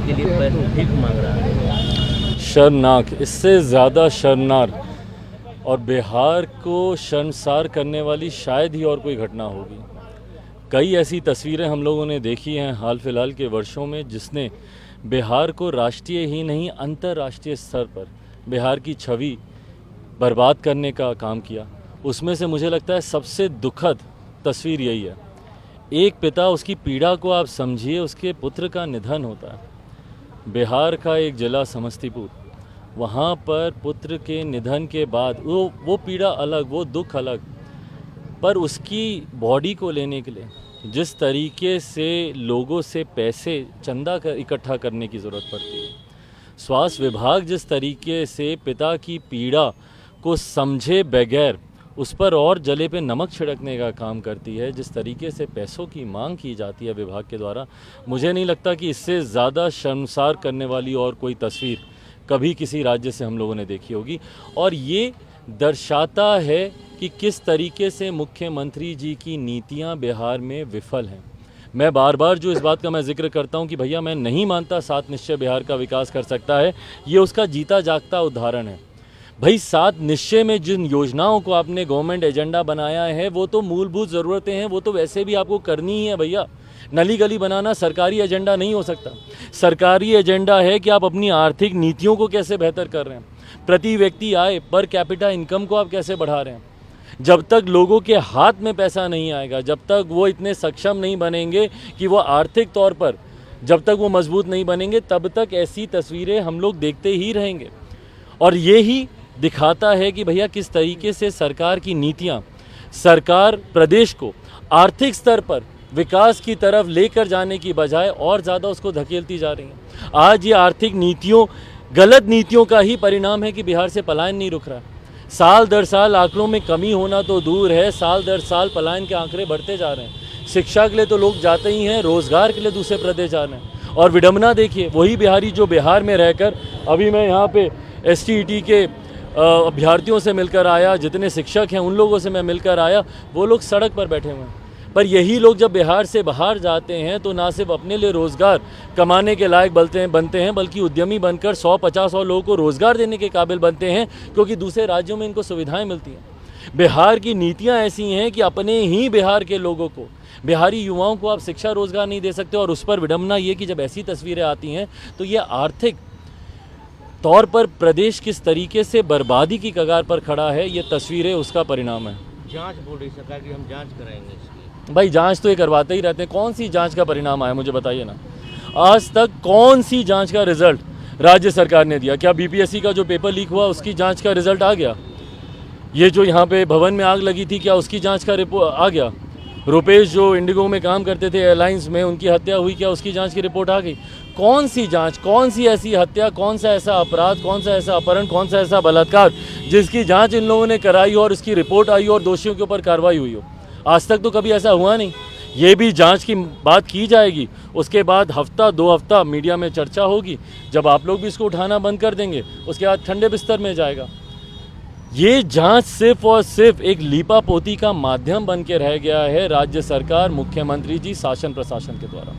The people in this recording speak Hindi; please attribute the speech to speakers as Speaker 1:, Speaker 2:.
Speaker 1: के लिए पैसे भीख मांग रहा है।
Speaker 2: शर्मनाक, इससे ज़्यादा शर्मनाक और बिहार को शर्मसार करने वाली शायद ही और कोई घटना होगी। कई ऐसी तस्वीरें हम लोगों ने देखी हैं हाल फिलहाल के वर्षों में जिसने बिहार को राष्ट्रीय ही नहीं अंतर्राष्ट्रीय स्तर पर बिहार की छवि बर्बाद करने का काम किया। उसमें से मुझे लगता है सबसे दुखद तस्वीर यही है। एक पिता, उसकी पीड़ा को आप समझिए, उसके पुत्र का निधन होता है। बिहार का एक जिला समस्तीपुर, वहाँ पर पुत्र के निधन के बाद वो पीड़ा अलग, वो दुख अलग, पर उसकी बॉडी को लेने के लिए जिस तरीके से लोगों से पैसे चंदा इकट्ठा करने की ज़रूरत पड़ती है, स्वास्थ्य विभाग जिस तरीके से पिता की पीड़ा को समझे बगैर उस पर और जले पे नमक छिड़कने का काम करती है, जिस तरीके से पैसों की मांग की जाती है विभाग के द्वारा, मुझे नहीं लगता कि इससे ज़्यादा शर्मसार करने वाली और कोई तस्वीर कभी किसी राज्य से हम लोगों ने देखी होगी। और ये दर्शाता है कि किस तरीके से मुख्यमंत्री जी की नीतियां बिहार में विफल हैं। मैं बार बार जो इस बात का मैं जिक्र करता हूं कि भैया मैं नहीं मानता 7 निश्चय बिहार का विकास कर सकता है, ये उसका जीता जागता उदाहरण है। भाई 7 निश्चय में जिन योजनाओं को आपने गवर्नमेंट एजेंडा बनाया है वो तो मूलभूत ज़रूरतें हैं, वो तो वैसे भी आपको करनी ही है भैया। नली गली बनाना सरकारी एजेंडा नहीं हो सकता। सरकारी एजेंडा है कि आप अपनी आर्थिक नीतियों को कैसे बेहतर कर रहे हैं, प्रति व्यक्ति आय पर कैपिटा इनकम को आप कैसे बढ़ा रहे हैं। जब तक लोगों के हाथ में पैसा नहीं आएगा, जब तक वो इतने सक्षम नहीं बनेंगे कि वो आर्थिक तौर पर जब तक वो मजबूत नहीं बनेंगे, तब तक ऐसी तस्वीरें हम लोग देखते ही रहेंगे। और ये ही दिखाता है कि भैया किस तरीके से सरकार की नीतियां, सरकार प्रदेश को आर्थिक स्तर पर विकास की तरफ लेकर जाने की बजाय और ज़्यादा उसको धकेलती जा रही है। आज ये आर्थिक नीतियों, गलत नीतियों का ही परिणाम है कि बिहार से पलायन नहीं रुक रहा है। साल दर साल आंकड़ों में कमी होना तो दूर है, साल दर साल पलायन के आंकड़े बढ़ते जा रहे हैं। शिक्षा के लिए तो लोग जाते ही हैं, रोजगार के लिए दूसरे प्रदेश जा रहे हैं। और विडम्बना देखिए, वही बिहारी जो बिहार में रहकर, अभी मैं यहाँ पे STET के अभ्यर्थियों से मिलकर आया, जितने शिक्षक हैं उन लोगों से मैं मिलकर आया, वो लोग सड़क पर बैठे हुए हैं। पर यही लोग जब बिहार से बाहर जाते हैं तो ना सिर्फ अपने लिए रोज़गार कमाने के लायक बनते हैं, बल्कि उद्यमी बनकर 100-50 और लोगों को रोज़गार देने के काबिल बनते हैं, क्योंकि दूसरे राज्यों में इनको सुविधाएं मिलती हैं। बिहार की नीतियां ऐसी हैं कि अपने ही बिहार के लोगों को, बिहारी युवाओं को आप शिक्षा रोज़गार नहीं दे सकते। और उस पर विडम्बना ये कि जब ऐसी तस्वीरें आती हैं तो ये आर्थिक तौर पर प्रदेश किस तरीके से बर्बादी की कगार पर खड़ा है, ये तस्वीरें उसका परिणाम है।
Speaker 1: जांच बोल रही सरकार की, हम जांच कराएंगे इसकी।
Speaker 2: भाई जांच तो ये करवाते ही रहते हैं। कौन सी जांच का परिणाम आया मुझे बताइए ना। आज तक कौन सी जांच का रिजल्ट राज्य सरकार ने दिया? क्या BPSC का जो पेपर लीक हुआ उसकी जांच का रिजल्ट आ गया? ये जो यहाँ पे भवन में आग लगी थी, क्या उसकी जांच का रिपोर्ट आ गया? रुपेश जो इंडिगो में काम करते थे एयरलाइंस में, उनकी हत्या हुई, क्या उसकी जांच की रिपोर्ट आ गई? कौन सी जांच, कौन सी ऐसी हत्या, कौन सा ऐसा अपराध, कौन सा ऐसा अपहरण, कौन सा ऐसा बलात्कार जिसकी जांच इन लोगों ने कराई और उसकी रिपोर्ट आई और दोषियों के ऊपर कार्रवाई हुई हो? आज तक तो कभी ऐसा हुआ नहीं। ये भी जांच की बात की जाएगी, उसके बाद हफ्ता 2 हफ्ता मीडिया में चर्चा होगी। जब आप लोग भी इसको उठाना बंद कर देंगे, उसके बाद ठंडे बिस्तर में जाएगा। ये जांच सिर्फ और सिर्फ एक लीपापोती का माध्यम बन के रह गया है राज्य सरकार, मुख्यमंत्री जी, शासन प्रशासन के द्वारा।